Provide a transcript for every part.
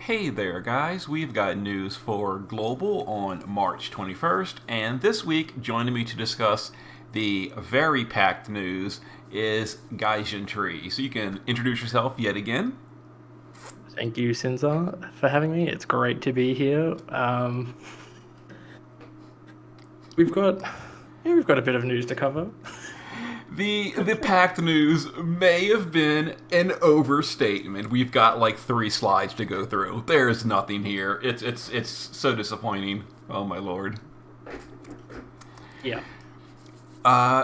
Hey there, guys. We've got news for Global on March 21st, and this week, joining me to discuss the very packed news is GaijinTree. So you can introduce yourself yet again. Thank you, Sinza, for having me. It's great to be here. We've got we've got a bit of news to cover. The packed news may have been an overstatement. We've got like 3 slides to go through. There's nothing here. It's so disappointing. Oh my lord. Yeah.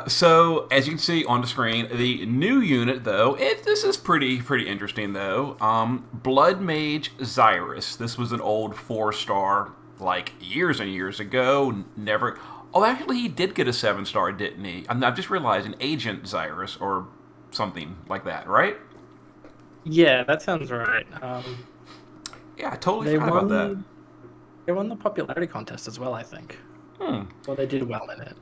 So as you can see on the screen, the new unit though, this is pretty interesting though. Blood Mage Xyrus. This was an old 4-star like years and years ago. Never. Oh, actually, he did get a 7-star, didn't he? I'm just realizing Agent Xyrus or something like that, right? Yeah, that sounds right. Yeah, I totally They forgot about that. won they won the popularity contest as well, I think. Hmm. Well, they did well in it.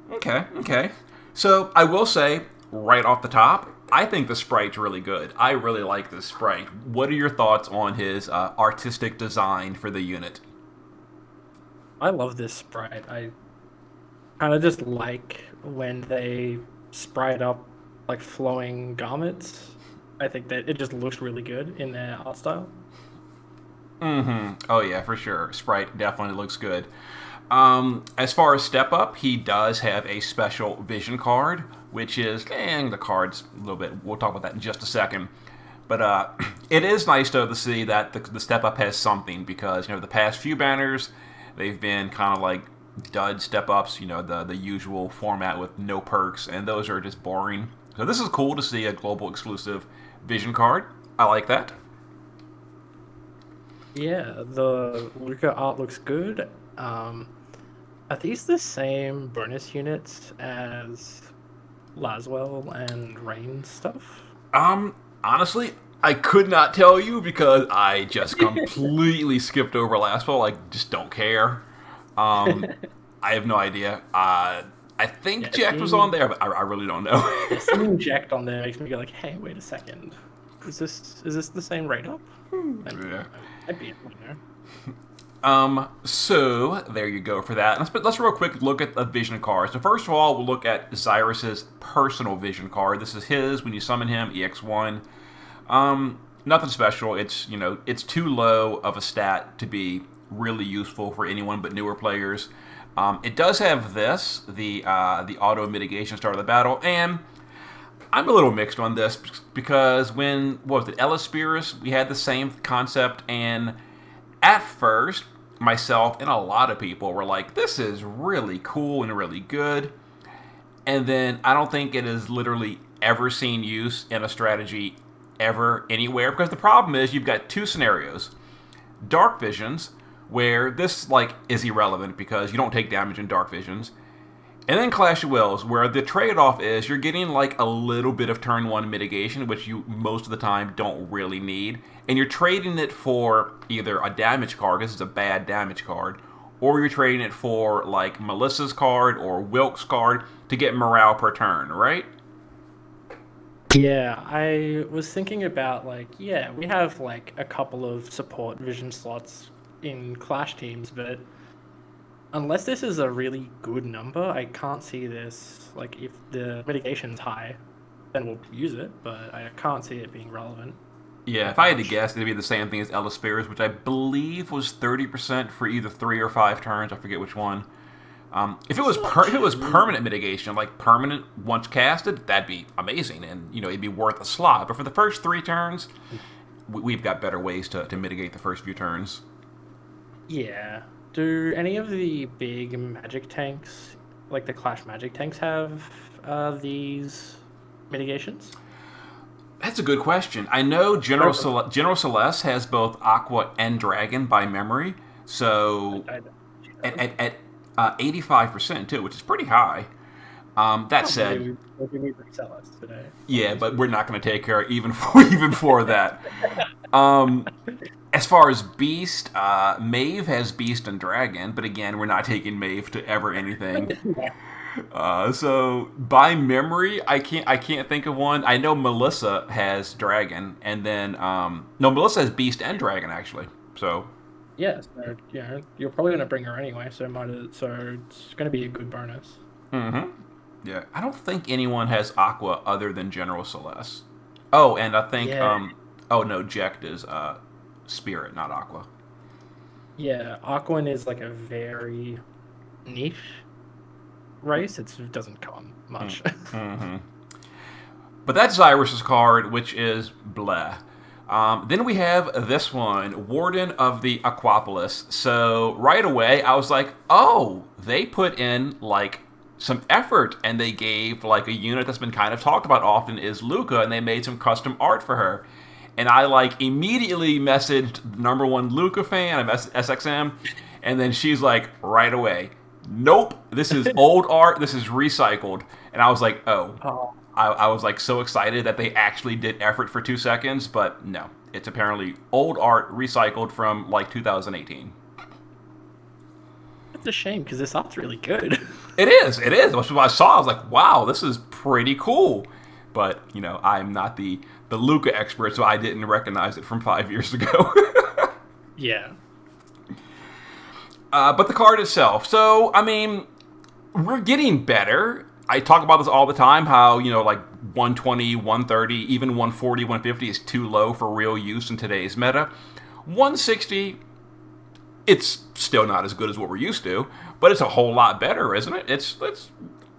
Okay. So I will say, right off the top, I think the sprite's really good. I really like this sprite. What are your thoughts on his artistic design for the unit? I love this sprite. I kind of just like when they sprite up like flowing garments. I think that it just looks really good in their art style. Oh yeah, for sure. Sprite definitely looks good. As far as step up, he does have a special vision card, which is the card's a little bit. We'll talk about that in just a second. But it is nice though to see that the step up has something because the past few banners they've been kind of like dud step ups. The usual format with no perks, and those are just boring. So this is cool to see a global exclusive vision card. I like that. Yeah, the Luca art looks good. Are these the same bonus units as Laswell and Rain stuff? Honestly, I could not tell you because I just completely skipped over last fall. Like, just don't care. Um, I have no idea. I think Yeah, Jack was on there, but I really don't know. seeing Jacked on there makes me go like, hey, wait a second. Is this the same rate up? Yeah. I'd be on there. So there you go for that. Let's real quick look at the vision card. So first of all, we'll look at Xyrus's personal vision card. This is his when you summon him, EX1. Nothing special. It's too low of a stat to be really useful for anyone but newer players. It does have this, the auto mitigation start of the battle, and I'm a little mixed on this because what was it, Ellis we had the same concept, and at first, myself and a lot of people were like, this is really cool and really good. And then I don't think it has literally ever seen use in a strategy ever anywhere because the problem is you've got 2 scenarios. Dark Visions, where this is irrelevant because you don't take damage in Dark Visions. And then Clash of Wills, where the trade-off is you're getting a little bit of turn 1 mitigation, which you most of the time don't really need, and you're trading it for either a damage card, this is a bad damage card, or you're trading it for Melissa's card or Wilk's card to get morale per turn, right? Yeah, I was thinking about we have a couple of support vision slots in Clash teams, but unless this is a really good number, I can't see this. If the mitigation's high, then we'll use it, but I can't see it being relevant Yeah, that if I had to much. guess, it'd be the same thing as Ellis which I believe was 30% for either 3 or 5 turns. I forget which one. If it It's was not if it was too. permanent mitigation, like permanent once casted, that'd be amazing, and it'd be worth a slot. But for the first 3 turns, we've got better ways to mitigate the first few turns. Yeah. Do any of the big magic tanks, like the Clash magic tanks, have these mitigations? That's a good question. I know General Celeste has both Aqua and Dragon by memory, so I at 85% too, which is pretty high. That Oh, said, maybe we resell us today. yeah, but we're not going to take care even for even for that. Um, as far as Beast, Maeve has Beast and Dragon, but again, we're not taking Maeve to ever anything. So by memory, I can't think of one. I know Melissa has dragon, and then no, Melissa has beast and dragon actually. So Yeah, so you're probably gonna bring her anyway, so it's gonna be a good bonus. yeah, I don't think anyone has aqua other than General Celeste. Oh, and I think Yeah, oh no, Jecht is spirit, not aqua. yeah. Aquan is like a very niche race. It doesn't come much. But that's Cyrus's card, which is bleh. Then we have this one, Warden of the Aquapolis. So right away, I was like, oh, they put in like some effort, and they gave like a unit that's been kind of talked about often is Luca, and they made some custom art for her. And I like immediately messaged the number one Luca fan of SXM, and then she's like right away, nope, this is old art, this is recycled. And I was like, oh. Oh, I was like so excited that they actually did effort for 2 seconds, but no, it's apparently old art recycled from like 2018. it's a shame because this art's really good. It is, it is. What I saw, I was like, wow, this is pretty cool. But I'm not the Luca expert, so I didn't recognize it from 5 years ago. Yeah. But the card itself, so I mean, we're getting better. I talk about this all the time, how, like 120, 130, even 140, 150 is too low for real use in today's meta. 160, it's still not as good as what we're used to, but it's a whole lot better, isn't it? It's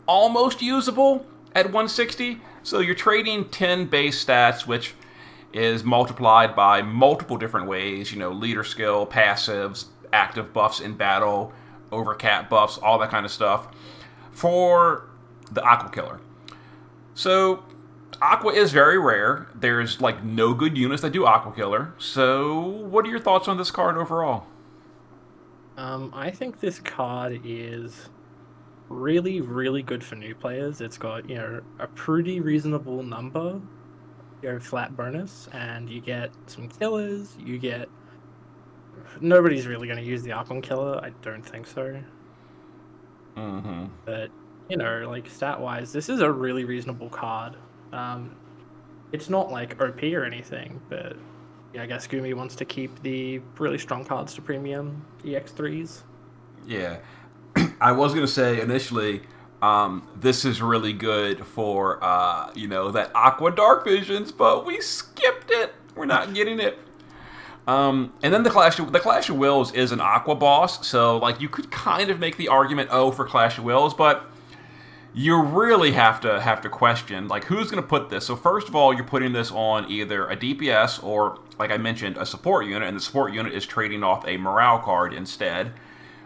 almost usable at 160. So you're trading 10 base stats, which is multiplied by multiple different ways, leader skill, passives, active buffs in battle, overcap buffs, all that kind of stuff, for the Aqua Killer. So Aqua is very rare. There's like no good units that do Aqua Killer. So what are your thoughts on this card overall? I think this card is really, really good for new players. It's got, a pretty reasonable number, flat bonus, and you get some killers. Nobody's really going to use the Aquan Killer. I don't think so. But like stat-wise, this is a really reasonable card. It's not like OP or anything, but I guess Gumi wants to keep the really strong cards to premium EX3s. Yeah. I was going to say initially, this is really good for, that Aqua Dark Visions, but we skipped it. We're not getting it. And then the Clash of Wills is an Aqua boss, so like you could kind of make the argument, for Clash of Wills, but you really have to question like who's going to put this. So first of all, you're putting this on either a DPS or, like I mentioned, a support unit, and the support unit is trading off a morale card instead.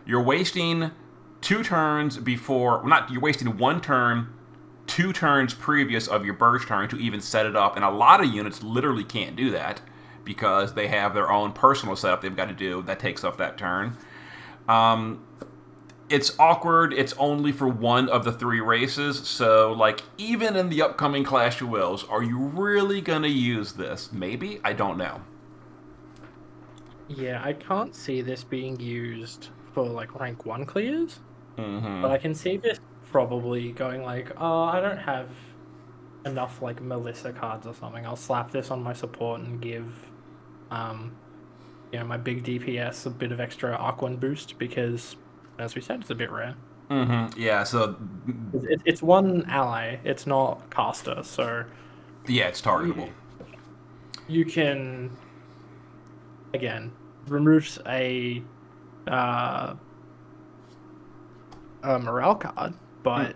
You're wasting 2 turns before, well, not, you're wasting 1 turn, 2 turns previous of your burst turn to even set it up, and a lot of units literally can't do that because they have their own personal setup they've got to do that takes up that turn. It's awkward. It's only for one of the 3 races, so like even in the upcoming Clash of Wills, are you really gonna use this? Maybe? I don't know. Yeah, I can't see this being used for like rank 1 clears, but I can see this probably going like, oh, I don't have enough like Melissa cards or something. I'll slap this on my support and give my big DPS a bit of extra Aquan boost because, as we said, it's a bit rare. Yeah, so It's one ally. It's not caster, so yeah, it's targetable. you can again remove a morale card, but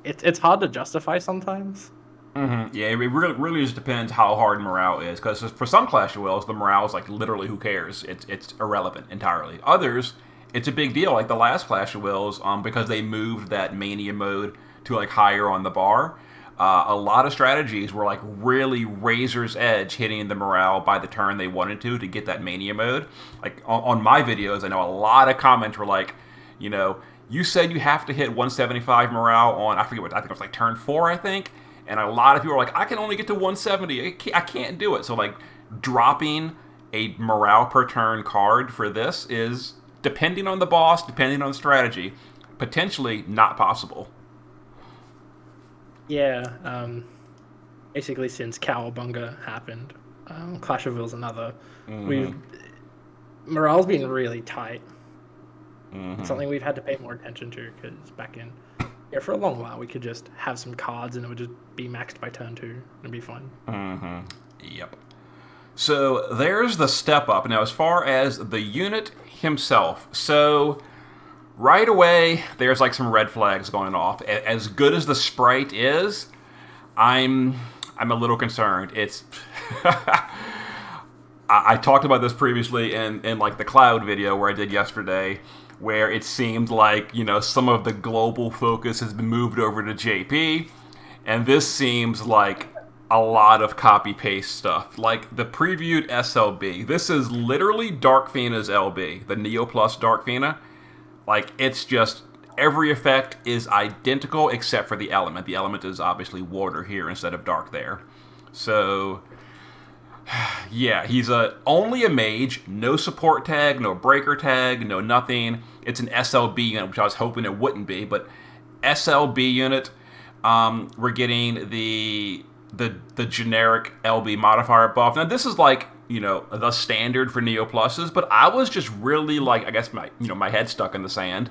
it's hard to justify sometimes. Yeah, it really just depends how hard morale is, because for some Clash of Wills, the morale is like literally who cares. It's irrelevant entirely. Others, it's a big deal, like the last Clash of Wills, because they moved that mania mode to like higher on the bar. A lot of strategies were like really razor's edge hitting the morale by the turn they wanted to get that mania mode. Like on my videos, I know a lot of comments were like, you said you have to hit 175 morale on, I think it was like turn 4, I think. And a lot of people are like, I can only get to 170. I can't do it. So like dropping a morale per turn card for this is, depending on the boss, depending on the strategy, potentially not possible. Yeah, basically since Cowabunga happened, Clash of Wills another, we've morale's been really tight. It's something we've had to pay more attention to because back in for a long while we could just have some cards and it would just be maxed by turn 2 and it'd be fun. Yep. So there's the step up. Now, as far as the unit himself, so right away there's like some red flags going off. As good as the sprite is, I'm a little concerned. It's I talked about this previously in like the cloud video where I did yesterday, where it seemed like, you know, some of the global focus has been moved over to JP, and this seems like a lot of copy-paste stuff. Like the previewed SLB, this is literally Dark Fina's LB, the Neo Plus Dark Fina. Like, it's just, every effect is identical except for the element. The element is obviously water here instead of dark there. So, yeah, he's only a mage, no support tag, no breaker tag, no nothing. It's an SLB unit, which I was hoping it wouldn't be, but SLB unit, we're getting the generic LB modifier buff. Now, this is like, you know, the standard for Neo Pluses, but I was just really like, I guess my head stuck in the sand.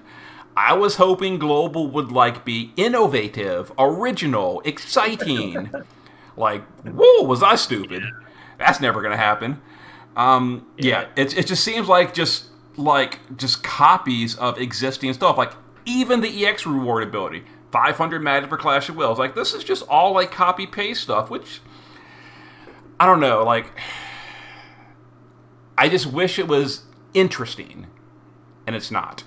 I was hoping Global would like be innovative, original, exciting. Like, whoa, was I stupid? That's never gonna happen. Yeah, it just seems like just copies of existing stuff. Like even the EX reward ability, 500 magic for Clash of Wills. Like this is just all like copy paste stuff, which I don't know. Like I just wish it was interesting, and it's not.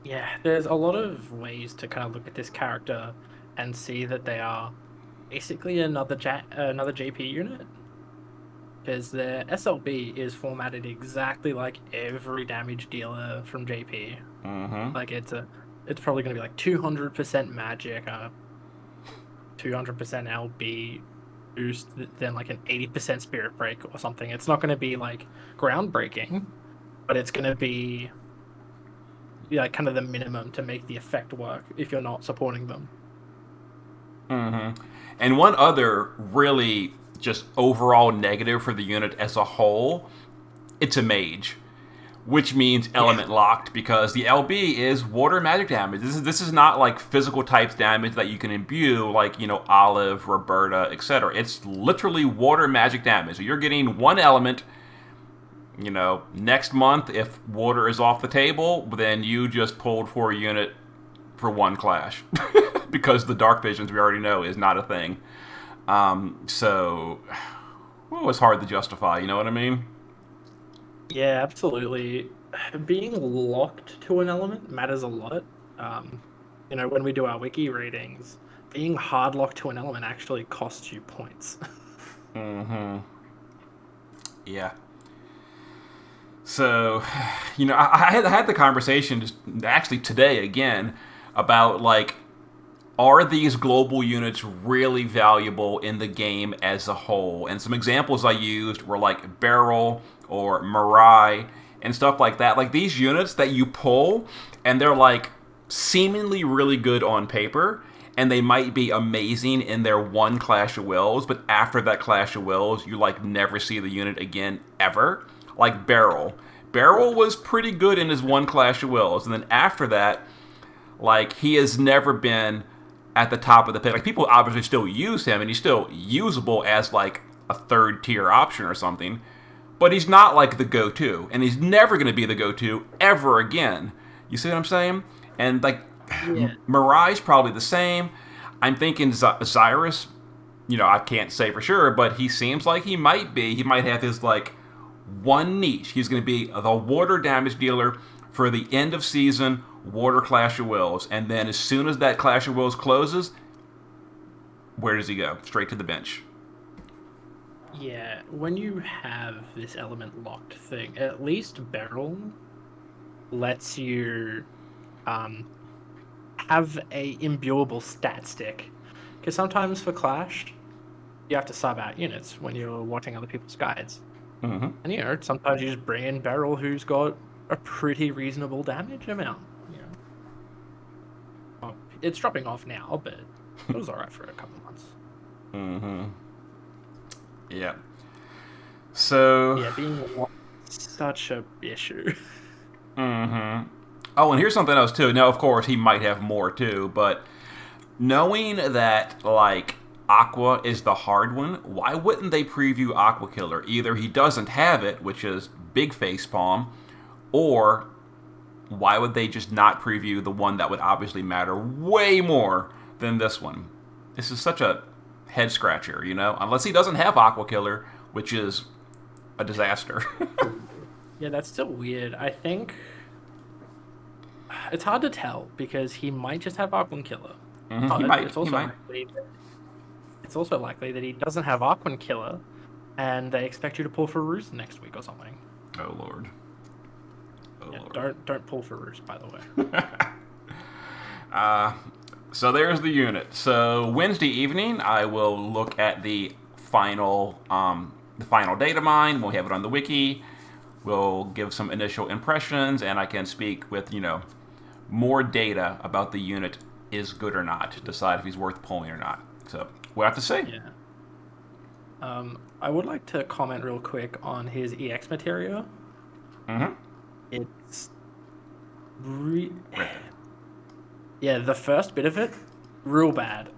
Yeah, there's a lot of ways to kind of look at this character and see that they are basically another JP unit. Because the SLB is formatted exactly like every damage dealer from JP. Like it's probably going to be like 200% magic, 200% LB boost, then like an 80% spirit break or something. It's not going to be like groundbreaking, but it's going to be like kind of the minimum to make the effect work if you're not supporting them. And one other really just overall negative for the unit as a whole, it's a mage, which means element locked, because the LB is water magic damage. This is not like physical types damage that you can imbue like, you know, Olive, Roberta, etc. It's literally water magic damage. So you're getting one element. You know, next month, if water is off the table, then you just pulled for a unit for one clash. Because the Dark Visions, we already know, is not a thing. So, well, it's hard to justify, you know what I mean? Yeah, absolutely. Being locked to an element matters a lot. You know, when we do our wiki ratings, being hard locked to an element actually costs you points. Yeah. So, you know, I had the conversation just actually today again about, like, are these global units really valuable in the game as a whole? And some examples I used were like Beryl or Mirai and stuff like that. Like these units that you pull and they're like seemingly really good on paper, and they might be amazing in their one Clash of Wills, but after that Clash of Wills, you like never see the unit again ever. Like Beryl. Beryl was pretty good in his one Clash of Wills, and then after that, like he has never been at the top of the pick. Like people obviously still use him, and he's still usable as like a third tier option or something, but he's not like the go-to, and he's never going to be the go-to ever again. You see what I'm saying? And like Mirai's probably the same. I'm thinking Zyrus, you know, I can't say for sure, but he seems like he might be. He might have his like one niche. He's going to be the water damage dealer for the end of season water Clash of Wills, and then as soon as that Clash of Wills closes, where does he go? Straight to the bench. Yeah, when you have this element locked thing, at least Beryl lets you have a imbuable stat stick. Because sometimes for Clash, you have to sub out units when you're watching other people's guides. And you know, sometimes you just bring in Beryl who's got a pretty reasonable damage amount. it's dropping off now, but it was alright for a couple months. Mm-hmm. Yeah. So. Yeah, being such a issue. Mm-hmm. Oh, and here's something else too. Now, of course, he might have more too, but knowing that like Aqua is the hard one, why wouldn't they preview Aqua Killer? Either he doesn't have it, which is big face palm, or why would they just not preview the one that would obviously matter way more than this one? This is such a head scratcher, you know? Unless he doesn't have Aqua Killer, which is a disaster. Yeah, that's still weird. I think it's hard to tell because he might just have Aquan Killer. Mm-hmm. He might. It's also likely that he doesn't have Aquan Killer, and they expect you to pull for Roost next week or something. Oh Lord. Yeah, don't pull for Roost, by the way. So there's the unit. So Wednesday evening, I will look at the final data mine. We'll have it on the wiki. We'll give some initial impressions, and I can speak with more data about the unit is good or not to decide if he's worth pulling or not. So we'll have to see. Yeah. I would like to comment real quick on his EX material. Mm-hmm. It's yeah, the first bit of it, real bad.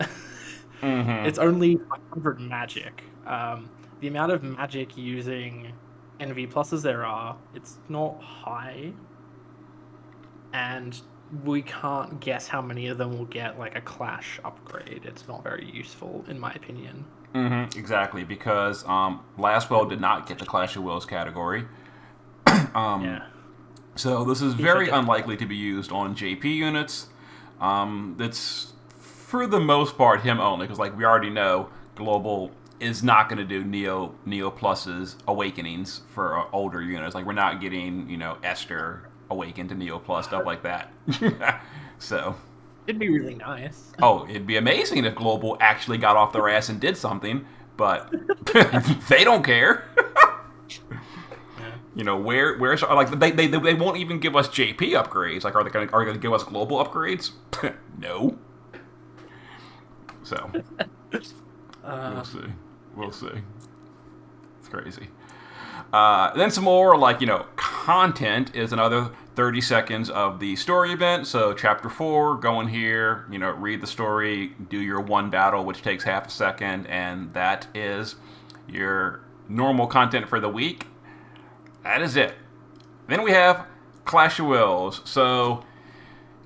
Mm-hmm. It's only 500 magic. The amount of magic using NV pluses there are, it's not high. And we can't guess how many of them will get like a Clash upgrade. It's not very useful, in my opinion. Mm-hmm. Exactly, because Lastwell did not get the Clash of Wills category. Yeah. So this is very unlikely to be used on JP units. That's for the most part him only, because like we already know, Global is not going to do Neo Plus's Awakenings for older units. Like we're not getting Esther Awakened to Neo Plus, stuff like that. So it'd be really nice. Oh, it'd be amazing if Global actually got off their ass and did something, but they don't care. Where's like they won't even give us JP upgrades. Like, are they gonna give us Global upgrades? No. So we'll see. It's crazy. Then some more content is another 30 seconds of the story event. So chapter 4, go in here, read the story, do your one battle, which takes half a second, and that is your normal content for the week. That is it. Then we have Clash of Wills. So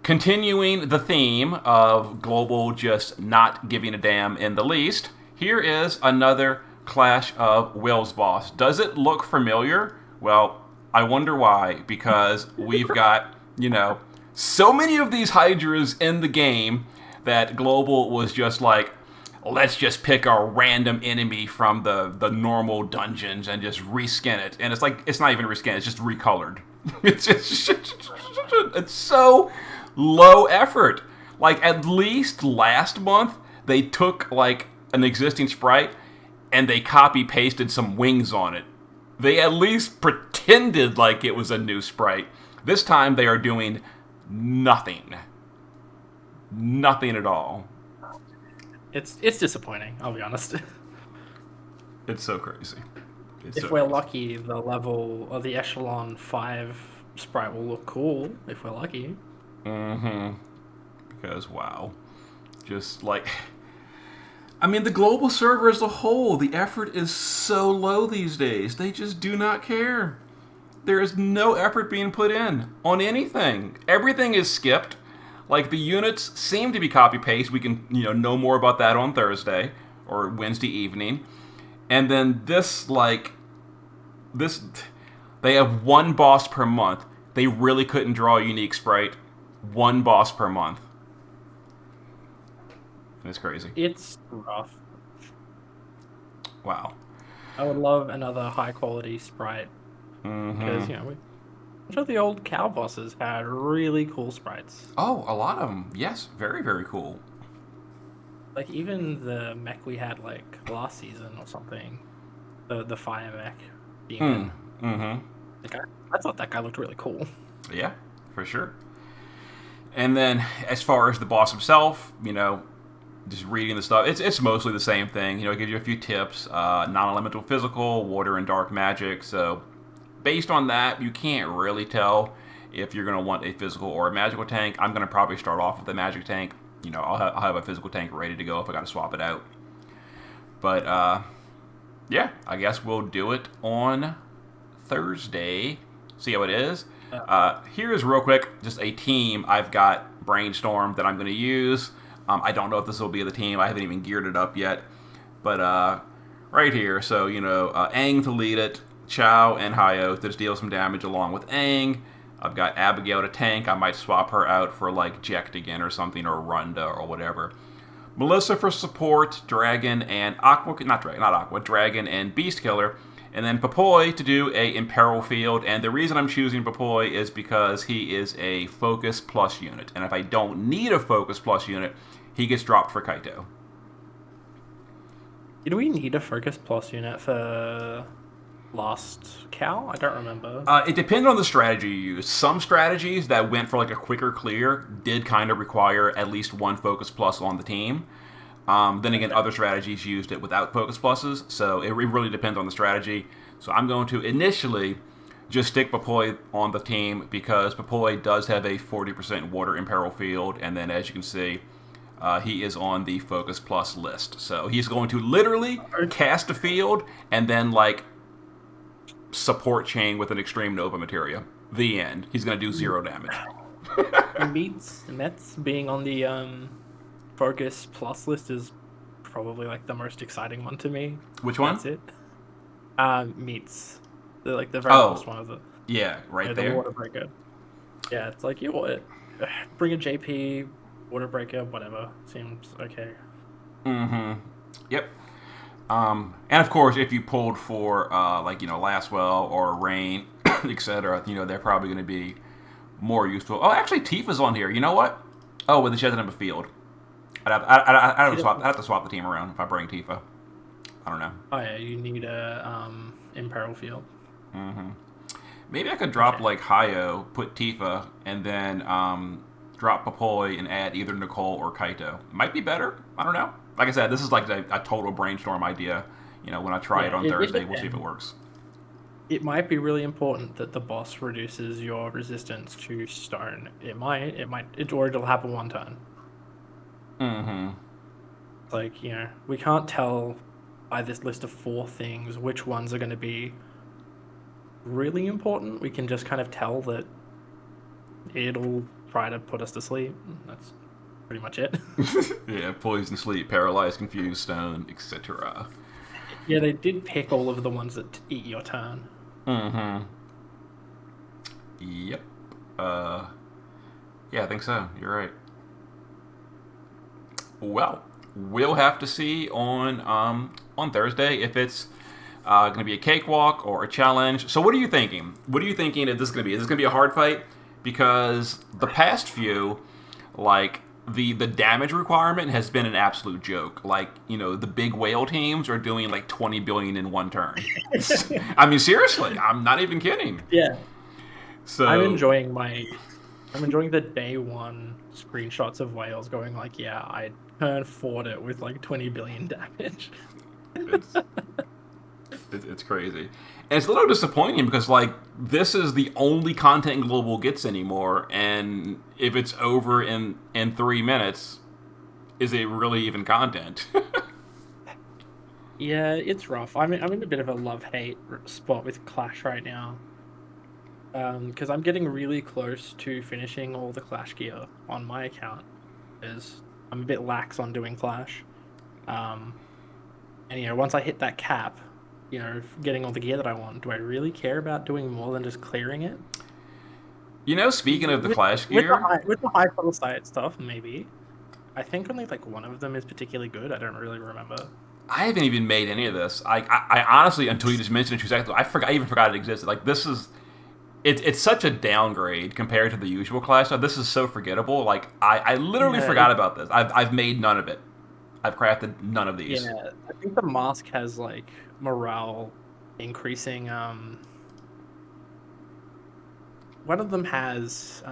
continuing the theme of Global just not giving a damn in the least, here is another Clash of Wills boss. Does it look familiar? Well, I wonder why, because we've got, so many of these Hydras in the game that Global was just like, let's just pick a random enemy from the normal dungeons and just reskin it. And it's like, it's not even reskin, it's just recolored. It's so low effort. Like, at least last month, they took, like, an existing sprite and they copy-pasted some wings on it. They at least pretended like it was a new sprite. This time, they are doing nothing. Nothing at all. It's disappointing, I'll be honest. It's so crazy. If we're lucky, the level of the Echelon 5 sprite will look cool, if we're lucky. Mm-hmm. Because, wow. Just, like... I mean, the global server as a whole, the effort is so low these days. They just do not care. There is no effort being put in on anything. Everything is skipped. Like, the units seem to be copy-paste. We can, know more about that on Thursday or Wednesday evening. And then this, they have one boss per month. They really couldn't draw a unique sprite. One boss per month. It's crazy. It's rough. Wow. I would love another high-quality sprite. Because, I'm sure the old cow bosses had really cool sprites. Oh, a lot of them. Yes, very, very cool. Like, even the mech we had, last season or something. The fire mech. Mm-hmm. I thought that guy looked really cool. Yeah, for sure. And then as far as the boss himself, just reading the stuff, it's mostly the same thing. It gives you a few tips, non-elemental physical, water and dark magic. So based on that, you can't really tell if you're going to want a physical or a magical tank. I'm going to probably start off with the magic tank. I'll have a physical tank ready to go if I got to swap it out. But yeah, I guess we'll do it on Thursday. See how it is. Here's real quick, just a team I've got brainstormed that I'm going to use. I don't know if this will be the team. I haven't even geared it up yet. But right here, so, Aang to lead it, Chow and Hayo to just deal some damage along with Aang. I've got Abigail to tank. I might swap her out for, like, Jekt again or something, or Runda or whatever. Melissa for support, Dragon and Dragon and Beast Killer. And then Papoy to do a Imperil Field. And the reason I'm choosing Papoy is because he is a Focus Plus unit. And if I don't need a Focus Plus unit, he gets dropped for Kaito. Did we need a Focus Plus unit for Last Cow? I don't remember. It depends on the strategy you use. Some strategies that went for like a quicker clear did kind of require at least one Focus Plus on the team. Then again, other strategies used it without Focus Pluses, so it really depends on the strategy. So I'm going to initially just stick Papoy on the team because Papoy does have a 40% Water Imperil Field, and then as you can see, he is on the Focus Plus list. So he's going to literally cast a field and then like support chain with an Extreme Nova Materia. The end. He's going to do 0 damage. Mets being on the Focus Plus list is probably like the most exciting one to me. Which one? That's it. Meets the very last one of it. Yeah, right there. The Water Breaker. Yeah, it's like bring a JP, Water Breaker, whatever. Seems okay. Mm-hmm. Yep. And of course, if you pulled for Lastwell or Rain, etc., they're probably going to be more useful. Oh, actually, Tifa's on here. You know what? Oh, with the Shedden of a field. I'd have to swap the team around if I bring Tifa. I don't know. Oh yeah, you need a Imperil Field. Mm-hmm. Maybe I could drop like Hayo, put Tifa, and then drop Papoy and add either Nicole or Kaito. Might be better. I don't know. Like I said, this is like a total brainstorm idea. When I try it on Thursday, we'll see if it works. It might be really important that the boss reduces your resistance to stone. Or it'll happen one turn. Mm-hmm. Like, we can't tell by this list of 4 things which ones are going to be really important. We can just kind of tell that it'll try to put us to sleep. That's pretty much it. Yeah, poison, sleep, paralyzed, confused, stone, etc. Yeah, they did pick all of the ones that eat your turn. Mm-hmm. Yep. Yeah, I think so. You're right. Well, we'll have to see on Thursday if it's going to be a cakewalk or a challenge. So what are you thinking? What are you thinking that this is going to be? Is this going to be a hard fight? Because the past few, like, the damage requirement has been an absolute joke. Like, the big whale teams are doing like 20 billion in one turn. I mean, seriously, I'm not even kidding. Yeah. So I'm enjoying the day one screenshots of whales going like, yeah, I turn forward it with like 20 billion damage. It's crazy. And it's a little disappointing because, like, this is the only content Global gets anymore, and if it's over in 3 minutes, is it really even content? Yeah, it's rough. I'm in a bit of a love-hate spot with Clash right now. Because I'm getting really close to finishing all the Clash gear on my account. Because I'm a bit lax on doing Clash. And, once I hit that cap, getting all the gear that I want, do I really care about doing more than just clearing it? Speaking of the Clash gear... With the high level site stuff, maybe. I think only like one of them is particularly good. I don't really remember. I haven't even made any of this. I honestly, until you just mentioned it 2 seconds ago, I even forgot it existed. Like, this is... It's such a downgrade compared to the usual Clash stuff. This is so forgettable. Like, I literally forgot about this. I've made none of it. I've crafted none of these. Yeah, I think the mask has like morale increasing. One of them has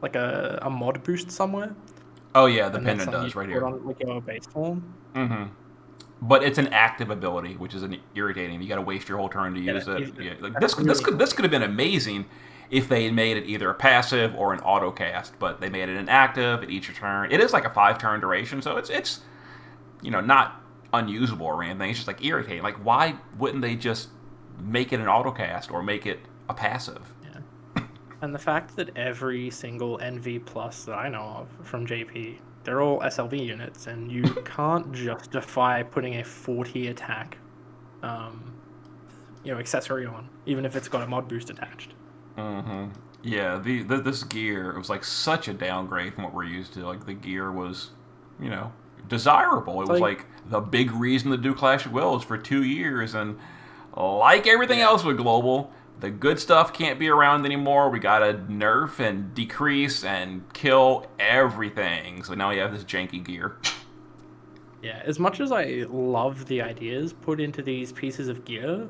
like a mod boost somewhere, Oh yeah, the and that's pendant something you does right put here. on like your base form. Mm-hmm. But it's an active ability, which is irritating. You got to waste your whole turn to Yeah, use it. Yeah, like that's really this annoying. could have been amazing if they had made it either a passive or an auto cast. But they made it an active at each turn. It is like a 5 turn duration, so it's not unusable or anything. It's just like irritating. Like why wouldn't they just make it an auto cast or make it a passive? Yeah. And the fact that every single NV plus that I know of from JP, they're all SLV units, and you can't justify putting a 40 attack, accessory on, even if it's got a mod boost attached. Mm-hmm. Yeah, this gear, it was like such a downgrade from what we're used to. Like the gear was, you know, desirable. It It's was like, like the big reason to do Clash of Wills for 2 years, and like everything yeah, else with Global, the good stuff can't be around anymore. We gotta nerf and decrease and kill everything. So now we have this janky gear. yeah. As much as I love the ideas put into these pieces of gear,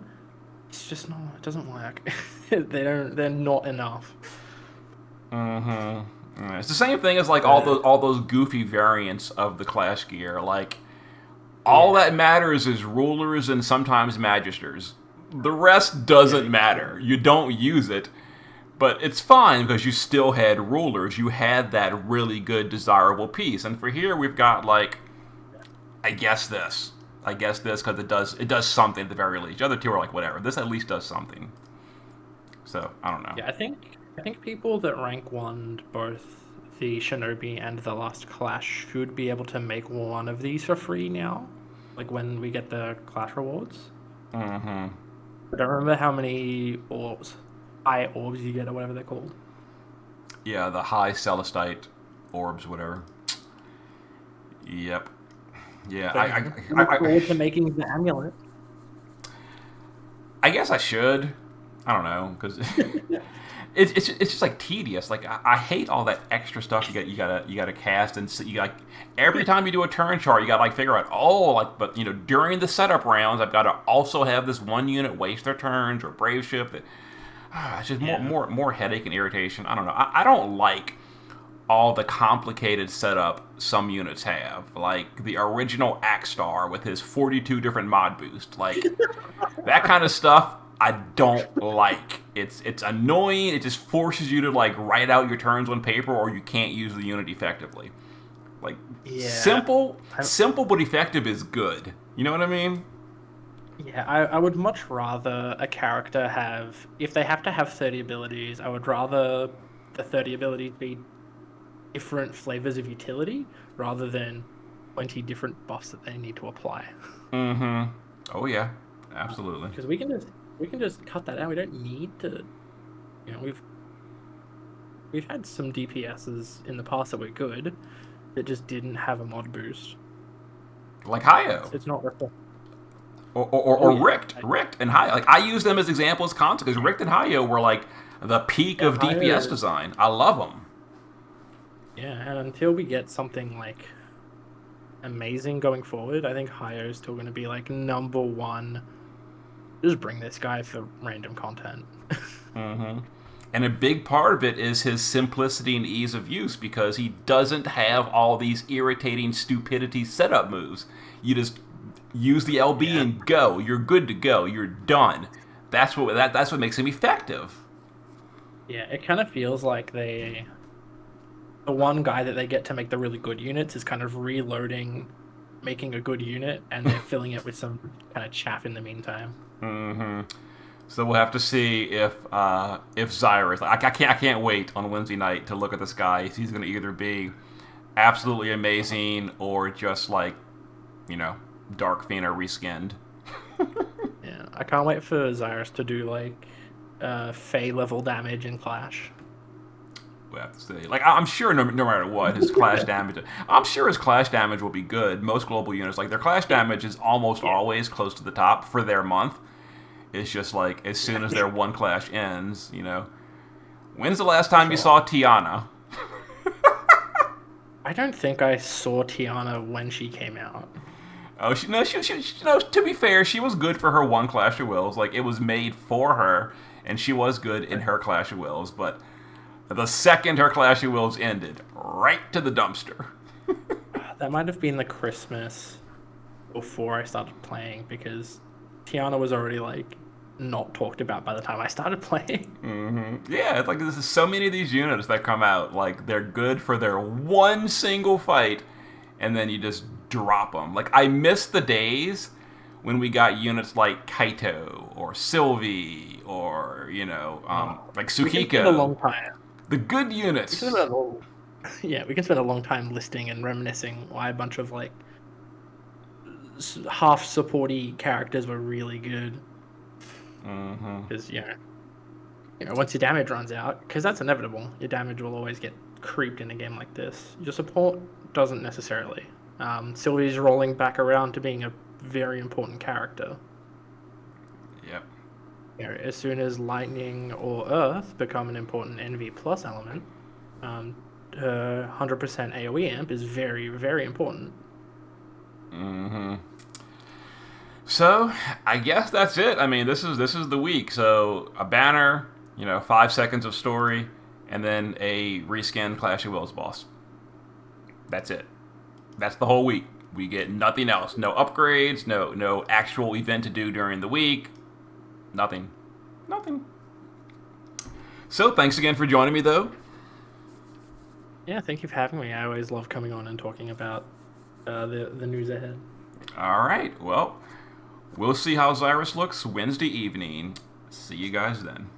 it's just not. It doesn't work. They're not enough. Mm-hmm. Yeah, it's the same thing as like Uh, all those goofy variants of the Clash gear. Like all yeah, that matters is rulers and sometimes magisters. The rest doesn't yeah, matter. You don't use it, but it's fine because you still had rulers. You had that really good, desirable piece. And for here, we've got like, I guess this. I guess this because it does something at the very least. The other two are like whatever. This at least does something. So I don't know. yeah. I think people that rank one both the Shinobi and the Last Clash should be able to make one of these for free now. Like when we get the Clash rewards. Mm-hmm. I don't remember how many orbs, high orbs you get or whatever they're called. Yeah, the high Celestite orbs, whatever. Yep. Yeah, So look forward to making the amulet. I guess I should. I don't know because it's just like tedious. Like I hate all that extra stuff you gotta cast and you like every time you do a turn chart you gotta like figure out but during the setup rounds I've got to also have this one unit waste their turns or brave ship that it's just Yeah. more headache and irritation. I don't know. I don't like all the complicated setup some units have, like the original Axstar with his 42 different mod boosts, like that kind of stuff. I don't like. It's annoying. It just forces you to like write out your turns on paper, or you can't use the unit effectively. Like Yeah. I, simple but effective is good. You know what I mean? yeah, I would much rather a character have, if they have to have 30 abilities, I would rather the 30 abilities be different flavors of utility rather than 20 different buffs that they need to apply. Mm-hmm. Oh yeah, absolutely. Because we can just cut that out. We don't need to, we've had some DPSs in the past that were good that just didn't have a mod boost. Like It's, Hayo. it's not worth it. Oh Or yeah. Richt and Hayo. Like I use them as examples constantly because Richt and Hayo were like the peak Yeah, of DPS higher. design. I love them. Yeah, and until we get something like amazing going forward, I think higher is still going to be like number one. Just bring this guy for random content. Mm-hmm. And a big part of it is his simplicity and ease of use because he doesn't have all these irritating stupidity setup moves. You just use the LB Yeah. and go. You're good to go. You're done. That's what makes him effective. Yeah, it kind of feels like the one guy that they get to make the really good units is kind of reloading, making a good unit, and they're filling it with some kind of chaff in the meantime. Mm-hmm. So we'll have to see if Zyrus. Like, I can't wait on Wednesday night to look at this guy. He's going to either be absolutely amazing or just like, Dark Fina reskinned. Yeah, I can't wait for Zyrus to do like Fey level damage in Clash. We'll have to see. Like I'm sure no matter what his clash damage. I'm sure his clash damage will be good. Most global units like their clash damage is almost Yeah. always close to the top for their month. It's just like as soon as their one clash ends, When's the last time you Sure. saw Tiana? I don't think I saw Tiana when she came out. Oh, to be fair, she was good for her one Clash of Wills. Like, it was made for her, and she was good in her Clash of Wills. But The second her Clash of Wills ended, right to the dumpster. That might have been the Christmas before I started playing because Tiana was already like not talked about by the time I started playing. Yeah, it's like there's so many of these units that come out. Like, they're good for their one single fight, and then you just drop them. Like, I miss the days when we got units like Kaito or Sylvie or, like We can spend a long Tsukiko. time. The good We units. can spend a long, yeah, we can spend a long time listing and reminiscing why a bunch of like half supporty characters were really good. Because once your damage runs out, because that's inevitable, your damage will always get creeped in a game like this. Your support doesn't necessarily. Sylvie's rolling back around to being a very important character. Yep. As soon as lightning or earth become an important NV plus element, her 100% AoE amp is very, very important. So, I guess that's it. I mean, this is the week. So, a banner, 5 seconds of story, and then a reskinned Clash of Wills boss. That's it. That's the whole week. We get nothing else. No upgrades, no actual event to do during the week. Nothing. So, thanks again for joining me, though. Yeah, thank you for having me. I always love coming on and talking about the news ahead. All right. Well, we'll see how Xyrus looks Wednesday evening. See you guys then.